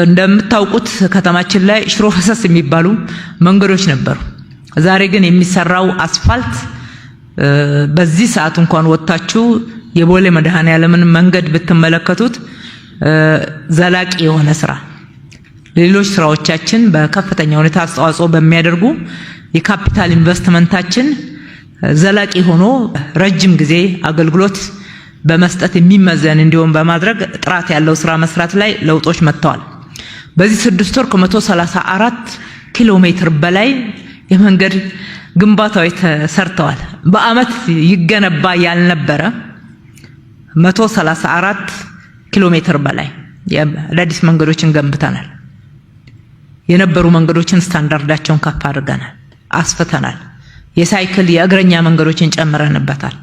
እንደምታውቁት ከተማችን ላይ ሽሮ ፈሰስ የሚባሉ መንገዶች ነበሩ። ዛሬ ግን የሚሰራው አስፋልት በዚህ ሰዓት እንኳን ወጣችሁ የቦሌ መድኃኔዓለምን መንገድ ብትመለከቱት ዘላቂ የሆነ ስራ ሌሎች ስራዎቻችን በከፍተኛ ሁኔታ አስተዋጽኦ በሚያደርጉ የካፒታል ኢንቨስትመንታችን ዘላቂ ሆኖ ረጅም ጊዜ አገልግሎት በመስጠት የሚመዘን እንዲሆን በማድረግ ጥራት ያለው ስራ መስራት ላይ ለውጦች መጥተዋል። በዚህ 6 ወር ከ134 ኪሎ ሜትር በላይ የመንገድ ግንባታዎች ተሰርተዋል። በአመት ይገነባ ያልነበረ 134 ኪሎ ሜትር በላይ የአዲስ መንገዶችን ገንብተናል። የነበሩ መንገዶችን ስታንዳርዳቸውን ከፍ አድርገናል፣ አስፍተናል። የሳይክል የእግረኛ መንገዶችን ጨምረንበታል።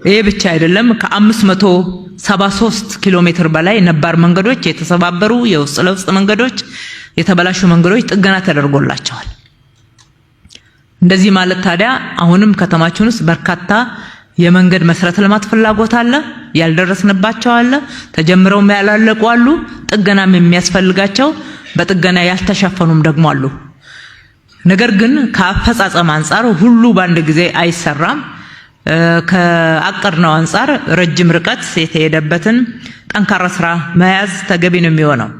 ይሄ ብቻ አይደለም። ከ573 ኪሎ ሜትር በላይ ነባር መንገዶች የተሰባበሩ የውስጥ ለውስጥ መንገዶች የተበላሹ መንገዶች ጥገና ተደርጎላቸዋል። እንደዚህ ማለት ታዲያ አሁንም ከተማችን ውስጥ በርካታ የመንገድ መሰረተ ልማት ፍላጎት አለ፣ ያልደረስንባቸው አለ፣ ተጀምረውም ያላለቁ አሉ፣ ጥገናም የሚያስፈልጋቸው በጥገና ያልተሸፈኑም ደግሞ አሉ። ነገር ግን ከአፈጻጸም አንፃር ሁሉ በአንድ ጊዜ አይሰራም። ከአቀድነው አንፃር ረጅም ርቀት የተሄደበትን ጠንካራ ስራ መያዝ ተገቢ ነው የሚሆነው።